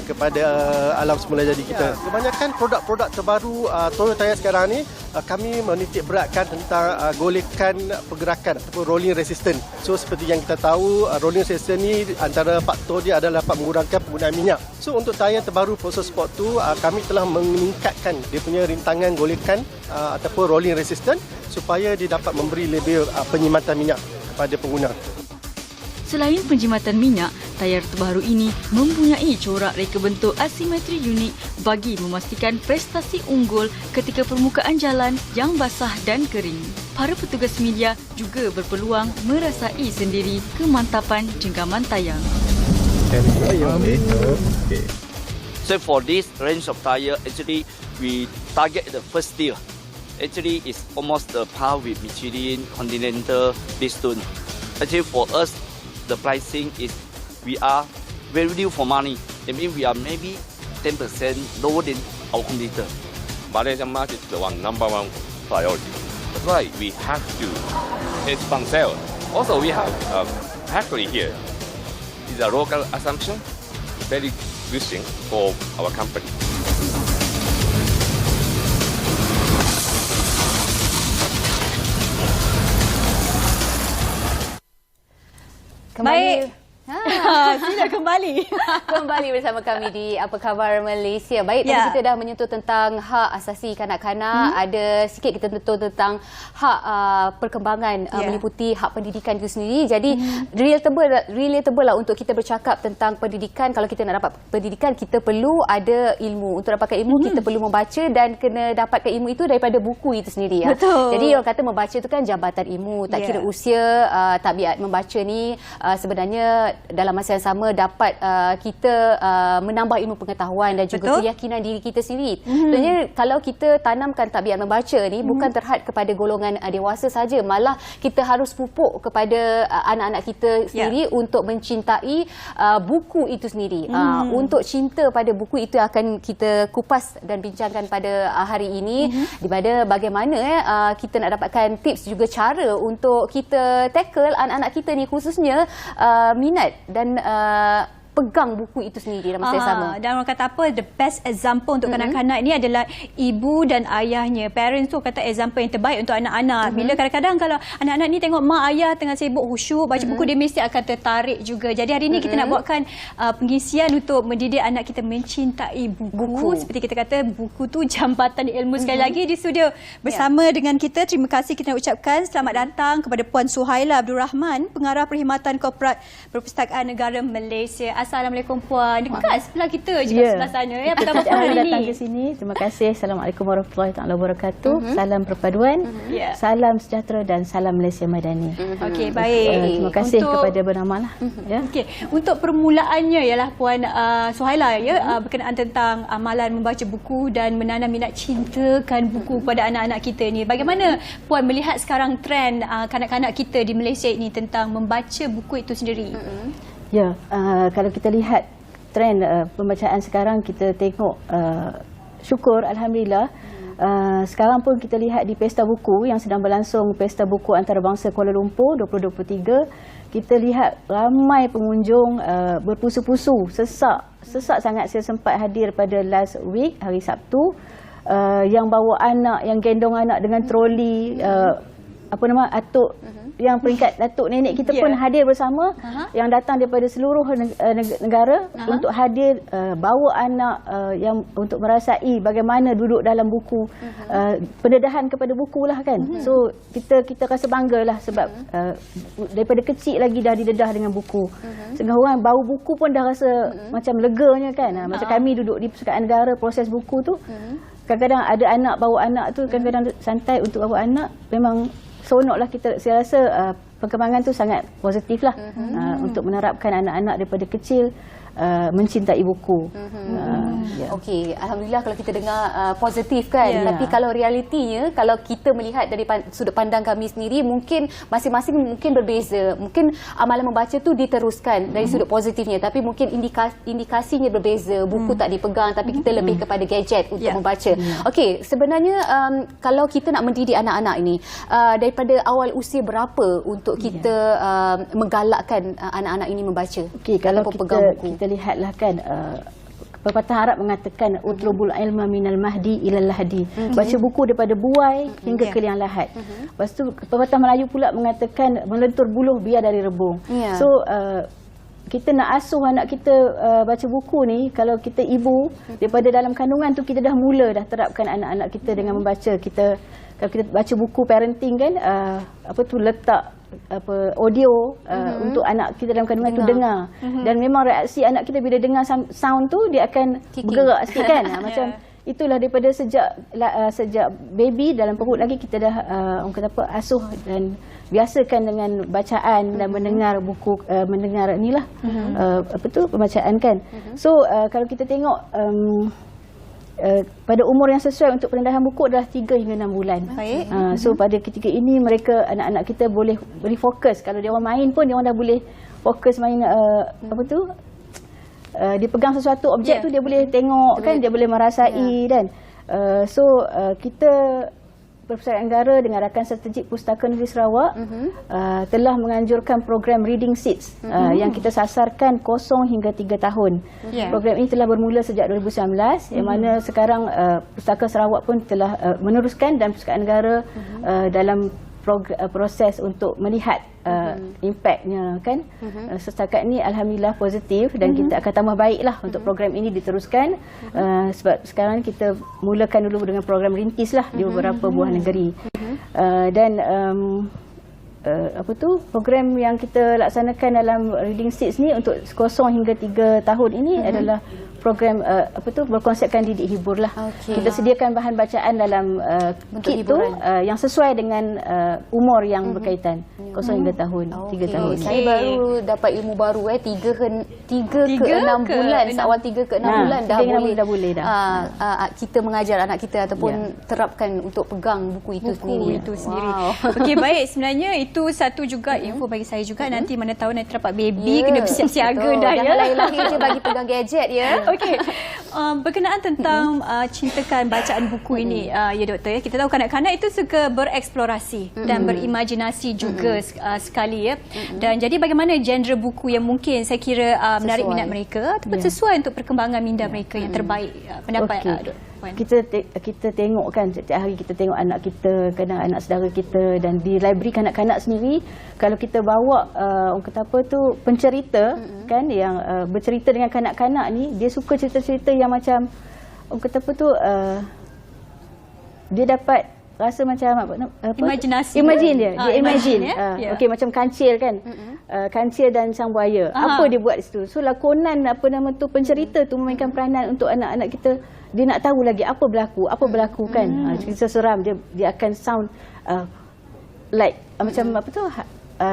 kepada alam semula jadi kita. Kebanyakan produk-produk terbaru Toyo Tire sekarang ni, kami menitik beratkan tentang golekan pergerakan ataupun rolling resistance. So seperti yang kita tahu, rolling resistance ni antara faktor dia adalah dapat mengurangkan penggunaan minyak. So untuk tayar terbaru Proxus Sport 2, kami telah meningkatkan dia punya rintangan golekan ataupun rolling resistance supaya dia dapat memberi lebih penyimatan minyak kepada pengguna. Selain penjimatan minyak, tayar terbaru ini mempunyai corak reka bentuk asimetri unik bagi memastikan prestasi unggul ketika permukaan jalan yang basah dan kering. Para petugas media juga berpeluang merasai sendiri kemantapan jengkaman tayar. So for this range of tire, actually we target the first tier. Actually, it's almost the par with Michelin, Continental, Bridgestone. Actually, for us, the pricing is we are value for money. That means we are maybe 10% lower than our competitor. Malaysian market is the number one priority. That's why we have to expand sales. Also, we have a factory here. It's a local assumption, very good thing for our company. Baik. Sila kembali. Kembali bersama kami di Apa Khabar Malaysia. Baik, tadi kita dah menyentuh tentang hak asasi kanak-kanak. Ada sikit kita tentu tentang hak perkembangan meliputi hak pendidikan itu sendiri. Jadi relatable lah untuk kita bercakap tentang pendidikan. Kalau kita nak dapat pendidikan, kita perlu ada ilmu. Untuk dapatkan ilmu, kita perlu membaca dan kena dapatkan ilmu itu daripada buku itu sendiri. Betul. Jadi orang kata membaca itu kan jabatan ilmu. Tak kira usia, tabiat membaca ni sebenarnya dalam masa yang sama dapat kita menambah ilmu pengetahuan dan juga keyakinan diri kita sendiri. Sebenarnya kalau kita tanamkan tabiat membaca ni bukan terhad kepada golongan dewasa saja, malah kita harus pupuk kepada anak-anak kita sendiri untuk mencintai buku itu sendiri. Untuk cinta pada buku itu akan kita kupas dan bincangkan pada hari ini, di mana bagaimana kita nak dapatkan tips juga cara untuk kita tackle anak-anak kita ni, khususnya minat dan pegang buku itu sendiri dalam masa yang sama. Dan orang kata apa, the best example untuk kanak-kanak ni adalah ibu dan ayahnya. Parents tu kata example yang terbaik untuk anak-anak. Bila kadang-kadang kalau anak-anak ni tengok mak ayah tengah sibuk khusyuk baca buku, dia mesti akan tertarik juga. Jadi hari ini kita nak buatkan pengisian untuk mendidik anak kita mencintai buku. Seperti kita kata, buku tu jambatan ilmu. Sekali lagi di studio bersama dengan kita, terima kasih kita nak ucapkan selamat datang kepada Puan Suhaila Abdul Rahman, Pengarah Perkhidmatan Korporat Perpustakaan Negara Malaysia. Assalamualaikum Puan. Dekat sebelah kita juga sebelah sana. Apa khabar Puan hari ini? Datang ke sini. Terima kasih. Assalamualaikum warahmatullahi wabarakatuh. Salam perpaduan. Salam sejahtera dan salam Malaysia Madani. Okey, baik. Terima kasih kepada bernama lah. Okey, untuk permulaannya ialah Puan Suhaila berkenaan tentang amalan membaca buku dan menanam minat cintakan buku pada anak-anak kita ni. Bagaimana Puan melihat sekarang trend kanak-kanak kita di Malaysia ini tentang membaca buku itu sendiri? Ya, kalau kita lihat trend pembacaan sekarang, kita tengok syukur Alhamdulillah. Sekarang pun kita lihat di Pesta Buku yang sedang berlangsung, Pesta Buku Antarabangsa Kuala Lumpur 2023, kita lihat ramai pengunjung berpusu-pusu, sesak sangat. Saya sempat hadir pada last week, hari Sabtu, yang bawa anak, yang gendong anak dengan troli, atuk yang peringkat datuk nenek kita pun hadir bersama, yang datang daripada seluruh negara untuk hadir bawa anak yang untuk merasai bagaimana duduk dalam buku, pendedahan kepada buku lah kan. So kita rasa banggalah sebab daripada kecil lagi dah didedah dengan buku. Setengah orang bau buku pun dah rasa macam leganya kan. Macam kami duduk di Perpustakaan Negara, proses buku tu kadang-kadang ada anak bawa anak tu, kadang-kadang santai untuk bawa anak, memang seronok lah kita. Saya rasa perkembangan tu sangat positif lah untuk menerapkan anak-anak daripada kecil mencintai buku. Okey, alhamdulillah kalau kita dengar positif kan. Tapi kalau realitinya, kalau kita melihat dari sudut pandang kami sendiri, mungkin masing-masing mungkin berbeza. Mungkin amalan membaca tu diteruskan dari sudut positifnya, tapi mungkin indikasinya berbeza. Buku tak dipegang, tapi kita lebih kepada gadget untuk membaca. Okey, sebenarnya kalau kita nak mendidik anak-anak ini, daripada awal usia berapa untuk kita menggalakkan anak-anak ini membaca? Okey, kalau kita lihatlah kan, pepatah Arab mengatakan utlubul ilma minal mahdi ilal lahdi. Baca buku daripada buai hingga ke liang lahat. Lepas tu pepatah Melayu pula mengatakan melentur buluh biar dari rebung. So kita nak asuh anak kita baca buku ni, kalau kita ibu daripada dalam kandungan tu kita dah mula dah terapkan anak-anak kita dengan membaca. Kalau kita baca buku parenting kan, letak audio untuk anak kita dalam kandungan tu dengar. Dan memang reaksi anak kita bila dengar sound tu dia akan bergerak sikit kan. Macam itulah daripada sejak baby dalam perut lagi kita dah asuh dan biasakan dengan bacaan dan mendengar buku, mendengar inilah pembacaan kan. So kalau kita tengok pada umur yang sesuai untuk pendedahan buku adalah 3 hingga 6 bulan. So pada ketika ini mereka, anak-anak kita boleh fokus. Kalau dia orang main pun dia orang dah boleh fokus main dia pegang sesuatu objek tu dia boleh tengok kan, dia boleh merasai dan so kita Perpustakaan Negara dengan Rakan Strategik Pustaka Negeri Sarawak telah menganjurkan program Reading Seeds yang kita sasarkan 0 hingga 3 tahun. Program ini telah bermula sejak 2019 yang mana sekarang Pustaka Sarawak pun telah meneruskan dan Perpustakaan Negara dalam proses untuk melihat impaknya kan. Setakat ni alhamdulillah positif dan kita akan tambah baiklah untuk program ini diteruskan sebab sekarang kita mulakan dulu dengan program rintis lah di beberapa buah negeri. Dan program yang kita laksanakan dalam Reading Seeds ni untuk 0 hingga 3 tahun ini adalah program berkonsepkan didik hibur lah. Kita sediakan bahan bacaan dalam kit tu yang sesuai dengan umur yang berkaitan 0 hingga tahun 3 tahun. Saya baru dapat ilmu baru 3 ke 6 bulan. Awal 3 ke 6 bulan dah boleh kita mengajar anak kita ataupun terapkan untuk pegang buku itu sendiri. Okey, baik, sebenarnya itu satu juga info bagi saya juga. Nanti mana tahu nanti dapat baby kena bersiap siaga dah ya. Jangan lahir je bagi pegang gadget ya. Okey. Berkenaan tentang cintakan bacaan buku ini ya doktor ya. Kita tahu kanak-kanak itu suka bereksplorasi dan berimajinasi juga sekali ya. Dan jadi bagaimana genre buku yang mungkin saya kira menarik minat mereka ataupun sesuai untuk perkembangan minda mereka yang terbaik, pendapat kita tengok kan setiap hari kita tengok anak kita, kadang anak saudara kita, dan di library kanak-kanak sendiri kalau kita bawa orang kata apa tu pencerita kan yang bercerita dengan kanak-kanak ni, dia suka cerita-cerita yang macam orang kata apa tu dia dapat rasa macam imajinasi. Dia imagine. Okey, macam kancil kan. Kancil dan sang buaya. Apa dia buat di situ? So lakonan pencerita tu memainkan peranan untuk anak-anak kita. Dia nak tahu lagi apa berlaku kan. Cerita seram dia akan sound like macam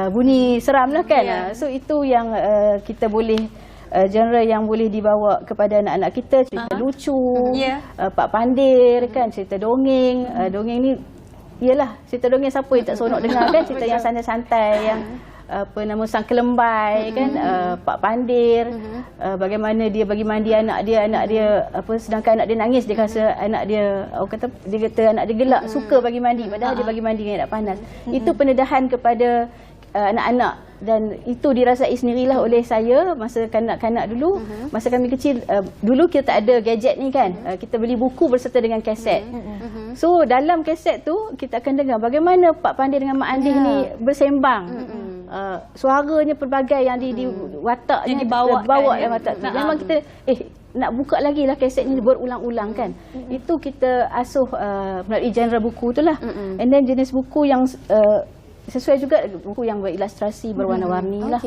bunyi seram lah kan. So itu yang kita boleh genre yang boleh dibawa kepada anak-anak kita, cerita lucu, Pak Pandir kan, cerita dongeng. Dongeng ni ialah cerita dongeng siapa yang tak seronok dengar kan, cerita yang santai-santai yang Sang Kelembai kan, Pak Pandir, bagaimana dia bagi mandi anak dia sedangkan anak dia nangis, dia rasa anak dia anak dia gelak, suka bagi mandi padahal dia bagi mandi dengan anak panas. Itu pendedahan kepada anak-anak, dan itu dirasai sendirilah oleh saya masa kanak-kanak dulu. Masa kami kecil, dulu kita tak ada gadget ni kan, kita beli buku berserta dengan kaset. So dalam kaset tu kita akan dengar bagaimana Pak Pandey dengan Mak Andih ni bersembang. Suaranya pelbagai yang di wataknya yang dibawa dalam watak tu. Memang kita nak buka lagi lah kaset ni berulang-ulang kan. Itu kita asuh melalui genre buku tu lah. And then jenis buku yang sesuai juga, buku yang berilustrasi berwarna-warni lah.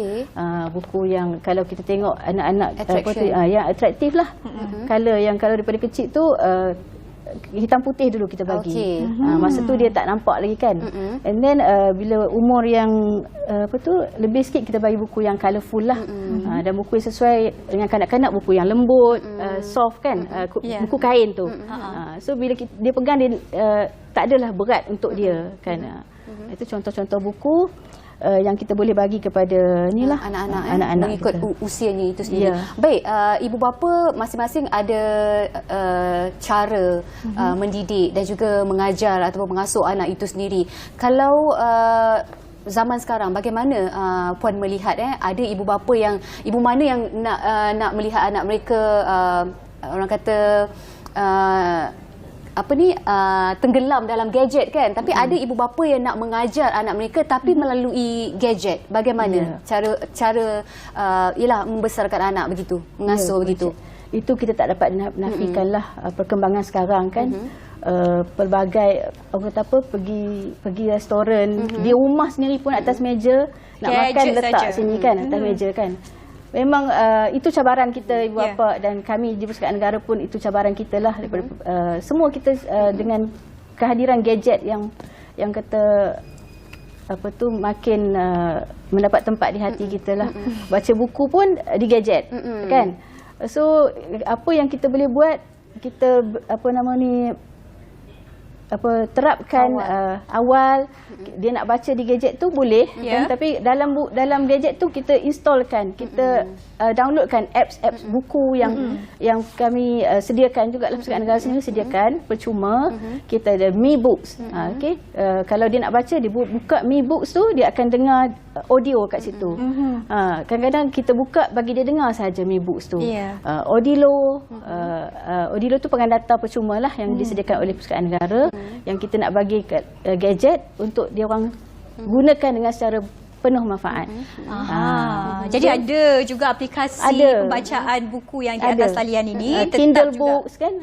Buku yang kalau kita tengok anak-anak yang atraktif lah. Color yang kalau daripada kecil tu hitam putih dulu kita bagi. Masa tu dia tak nampak lagi kan. And then bila umur yang lebih sikit, kita bagi buku yang colourful lah. Dan buku yang sesuai dengan kanak-kanak, buku yang lembut, soft kan, buku kain tu. So bila dia pegang, dia tak adalah berat untuk dia kan. Itu contoh-contoh buku yang kita boleh bagi kepada ni lah anak-anak mengikut usianya itu sendiri. Baik, ibu bapa masing-masing ada cara mendidik dan juga mengajar ataupun mengasuh anak itu sendiri. Kalau zaman sekarang, bagaimana puan melihat ada ibu bapa yang, ibu mana yang nak melihat anak mereka orang kata tenggelam dalam gadget kan, tapi ada ibu bapa yang nak mengajar anak mereka tapi melalui gadget. Bagaimana cara ialah membesarkan anak begitu, mengasuh begitu. Itu kita tak dapat nafikanlah perkembangan sekarang kan. Pelbagai orang kata apa, pergi restoran, di rumah sendiri pun atas meja nak makan letak sini kan, atas meja kan. Memang itu cabaran kita ibu bapa, dan kami di Persatuan Negara pun itu cabaran kita lah. Daripada semua kita dengan kehadiran gadget yang kata makin mendapat tempat di hati kita lah. Baca buku pun di gadget kan. So apa yang kita boleh buat, kita terapkan awal dia nak baca di gadget tu boleh kan? Tapi dalam gadget tu kita installkan, kita downloadkan apps buku yang kami sediakan juga dalam Persatuan Negara sendiri sediakan percuma. Kita ada Mi Books. Kalau dia nak baca, dia buka Mi Books tu, dia akan dengar audio kat situ. Kadang-kadang kita buka bagi dia dengar saja Mi Books tu. Audilo tu penggandata percuma lah yang disediakan oleh Persatuan Negara, yang kita nak bagi kat gadget untuk dia orang gunakan dengan secara penuh manfaat. Jadi ada juga aplikasi pembacaan buku yang di atas talian ini, Kindle Books kan,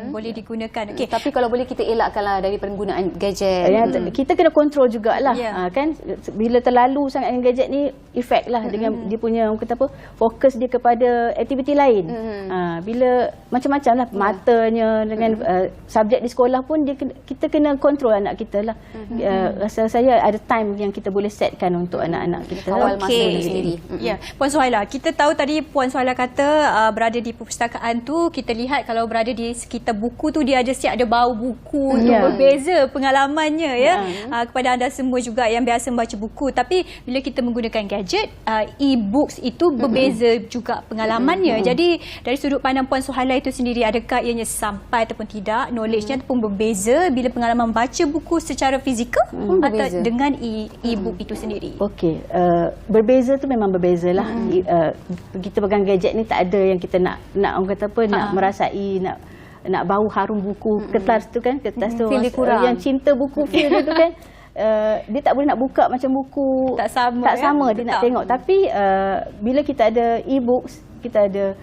boleh digunakan. Tapi kalau boleh kita elakkanlah dari penggunaan gadget. Kita kena kontrol jugalah kan. Bila terlalu sangat dengan gadget ni, efek lah dengan dia punya fokus dia kepada aktiviti lain. Bila macam-macam lah matanya dengan subjek di sekolah pun kita kena kontrol anak kita lah. Rasa saya ada time yang kita boleh setkan untuk anak-anak kita. Awal masa sendiri. Puan Suhaila, kita tahu tadi Puan Suhaila kata berada di perpustakaan tu, kita lihat kalau berada di sekitar buku tu, dia ada bau buku tu berbeza pengalamannya kepada anda semua juga yang biasa membaca buku. Tapi bila kita menggunakan gadget, e-books itu berbeza juga pengalamannya. Jadi dari sudut pandang Puan Suhaila itu sendiri, adakah ianya sampai ataupun tidak, knowledge-nya ataupun berbeza bila pengalaman baca buku secara fizikal atau dengan e-book itu sendiri? Okey, berbeza tu memang berbeza lah. Kita pegang gadget ni tak ada yang kita nak orang kata apa, nak merasai, nak bau harum buku. Kertas tu kan, kertas tu yang cinta buku feel dia tu kan. Dia tak boleh nak buka macam buku tak sama dia nak tengok. Tapi bila kita ada e-books, kita ada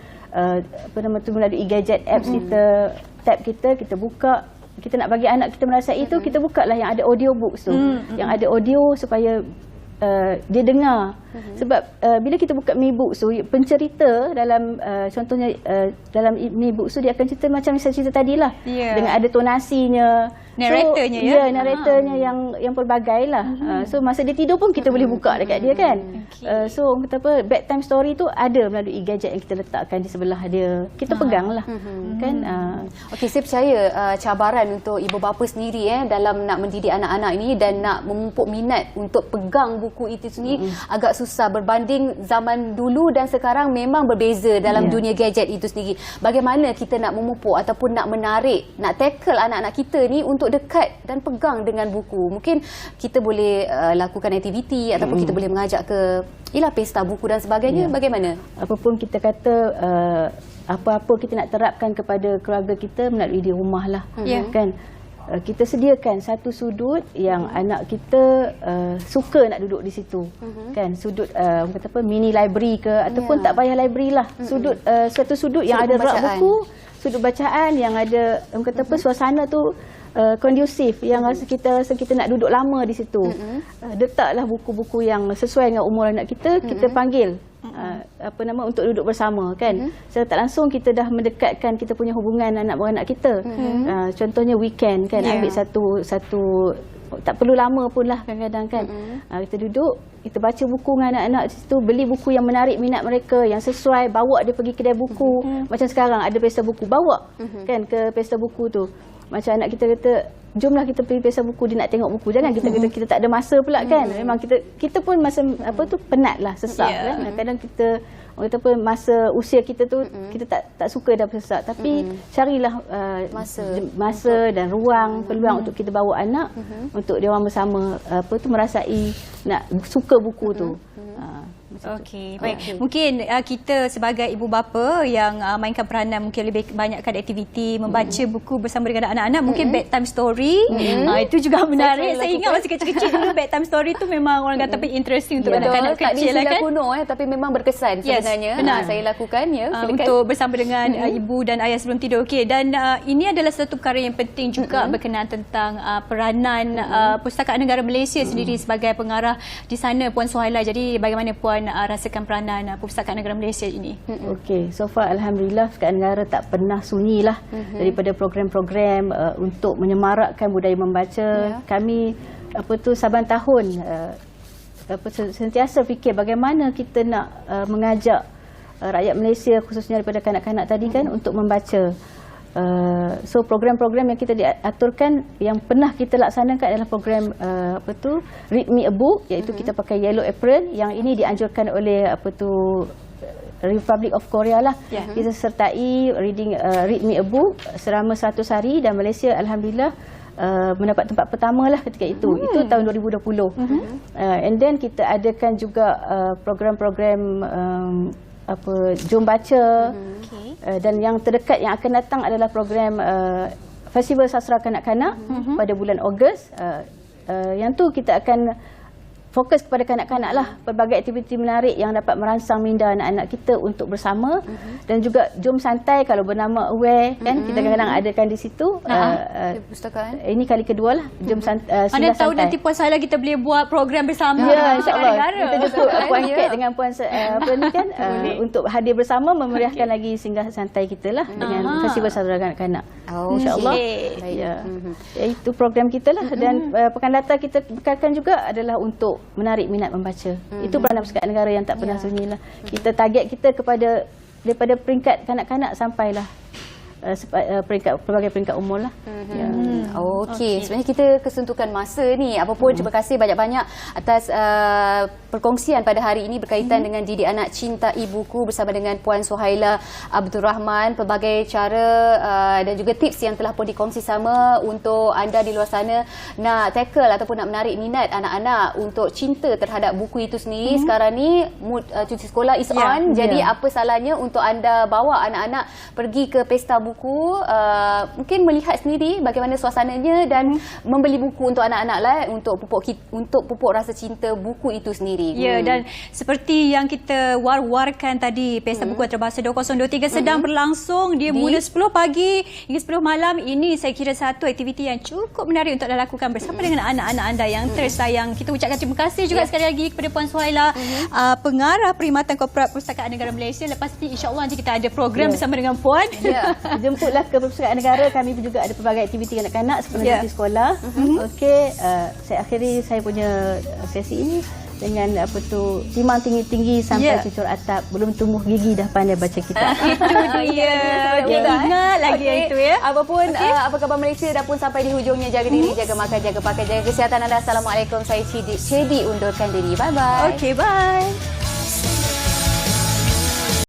melalui gadget apps, kita tab kita buka, kita nak bagi anak kita merasai itu, kita buka lah yang ada audio books tu, yang ada audio supaya dia dengar. Sebab bila kita buka Mi Books tu, pencerita dalam contohnya dalam Mi Books tu, dia akan cerita macam saya cerita tadilah, dengan ada tonasinya, naratornya naratornya yang pelbagai lah. So masa dia tidur pun kita boleh buka dekat dia kan. So kata apa, bedtime story tu ada melalui gadget yang kita letakkan di sebelah dia, kita pegang lah kan. Okey, saya percaya cabaran untuk ibu bapa sendiri dalam nak mendidik anak-anak ini dan nak memupuk minat untuk pegang buku itu sendiri agak susah berbanding zaman dulu dan sekarang memang berbeza dalam dunia gadget itu sendiri. Bagaimana kita nak memupuk ataupun nak menarik, nak tackle anak-anak kita ni untuk dekat dan pegang dengan buku. Mungkin kita boleh lakukan aktiviti ataupun kita boleh mengajak ke pesta buku dan sebagainya. Bagaimana? Apapun kita kata, apa-apa kita nak terapkan kepada keluarga kita melalui di rumah lah, kan? Kita sediakan satu sudut yang anak kita suka nak duduk di situ, kan? Sudut kata apa, mini library ke ataupun tak payah library lah, sudut satu sudut yang ada rak buku, sudut bacaan yang ada kata apa, suasana tu kondusif, yang rasa kita nak duduk lama di situ. Letaklah buku-buku yang sesuai dengan umur anak kita, kita panggil untuk duduk bersama, kan? Secara tak langsung kita dah mendekatkan kita punya hubungan anak beranak kita. Contohnya weekend, kan, ambil satu tak perlu lama pun lah kadang-kadang, kan. Kita duduk, kita baca buku dengan anak-anak di situ, beli buku yang menarik minat mereka, yang sesuai, bawa dia pergi kedai buku. Macam sekarang ada pesta buku, bawa kan ke pesta buku tu. Macam anak kita kata, jomlah kita pergi pesta buku, dia nak tengok buku. Jangan kita kata kita tak ada masa pula, kan. Memang kita pun masa penatlah, sesak, kan. Kadang kita masa usia kita tu kita tak suka dah sesak, tapi carilah masa dan ruang, peluang untuk kita bawa anak untuk dia orang bersama merasai nak suka buku tu. Okey, baik. Mungkin kita sebagai ibu bapa yang mainkan peranan mungkin lebih banyakkan aktiviti membaca buku bersama dengan anak-anak, mungkin bedtime story. Itu juga menarik. Saya ingat masa kecil-kecil dulu bedtime story tu memang orang kata interesting untuk anak-anak kecil lah, kan. Kuno tapi memang berkesan sebenarnya. Saya lakukan untuk bersama dengan ibu dan ayah sebelum tidur. Okey, dan ini adalah satu perkara yang penting juga berkenaan tentang peranan Pustakaan Negara Malaysia sendiri sebagai pengarah di sana, Puan Suhaila. Jadi bagaimana Puan rasakan peranan Pustakaan Negara Malaysia ini? Okey, so far alhamdulillah Pustakaan Negara tak pernah sunyi lah daripada program-program untuk menyemarakkan budaya membaca. Kami saban tahun sentiasa fikir bagaimana kita nak mengajak rakyat Malaysia, khususnya daripada kanak-kanak tadi, kan, untuk membaca. So program-program yang kita diaturkan yang pernah kita laksanakan adalah program Read Me a Book, iaitu kita pakai Yellow Apron, yang ini dianjurkan oleh Republic of Korea lah. Kita sertai Read Me a Book selama 100 hari, dan Malaysia alhamdulillah mendapat tempat pertama lah ketika itu. Itu tahun 2020. And then kita adakan juga program-program Jom Baca. Dan yang terdekat yang akan datang adalah program Festival Sastra Kanak-Kanak pada bulan Ogos. Yang tu kita akan fokus kepada kanak-kanak lah, pelbagai aktiviti menarik yang dapat merangsang minda anak-anak kita untuk bersama. Dan juga Jom Santai kalau bernama Aware, kan, kita kadang-kadang adakan di situ. Pustakaan ini kali kedua lah, Jom Santai. Mana tahu nanti Puan Suhaila kita boleh buat program bersama. Ya, insyaAllah kita jemput Puan Kat dengan Puan ni, kan, untuk hadir bersama memeriahkan lagi singgah santai kita lah dengan Festival Sastra Kanak-Kanak. InsyaAllah. Itu program kita lah. Dan pekan datang kita bekalkan juga adalah untuk menarik minat membaca. Itu peranan Pustakaan Negara yang tak pernah sunyi lah. Kita target kita daripada peringkat kanak-kanak sampailah pelbagai peringkat umur lah. Okey, sebenarnya kita kesuntukan masa ni. Apa pun terima kasih banyak-banyak atas perkongsian pada hari ini berkaitan dengan didik anak cinta ibuku bersama dengan Puan Suhaila Abdul Rahman. Pelbagai cara dan juga tips yang telah pun dikongsi sama untuk anda di luar sana nak tackle ataupun nak menarik minat anak-anak untuk cinta terhadap buku itu sendiri. Sekarang ni cuti sekolah is on. Jadi apa salahnya untuk anda bawa anak-anak pergi ke pesta buku, mungkin melihat sendiri bagaimana suasananya dan membeli buku untuk anak-anak lah, untuk pupuk rasa cinta buku itu sendiri. Ya, dan seperti yang kita war-warkan tadi, Pesta Buku Antarabangsa 2023 sedang berlangsung. Dia mula 10 pagi hingga 10 malam. Ini saya kira satu aktiviti yang cukup menarik untuk dilakukan bersama dengan anak-anak anda yang tersayang. Kita ucapkan terima kasih juga sekali lagi kepada Puan Suhaila, Pengarah Perkhidmatan Korporat Pustakaan Negara Malaysia. Lepas ni insya-Allah nanti kita ada program bersama dengan Puan. Jemputlah ke Pustakaan Negara. Kami juga ada pelbagai aktiviti kanak-kanak seperti di sekolah. Okey, saya akhiri saya punya sesi ini dengan apa tu timang tinggi-tinggi sampai cucur atap, belum tumbuh gigi dah pandai baca kitab. Itu dia. Ingat lagi yang itu ya. Apapun apa khabar Malaysia dah pun sampai di hujungnya. Jaga diri, jaga makan, jaga pakai, jaga kesihatan anda. Assalamualaikum. Saya Cedi undurkan diri. Bye bye. Okey, bye.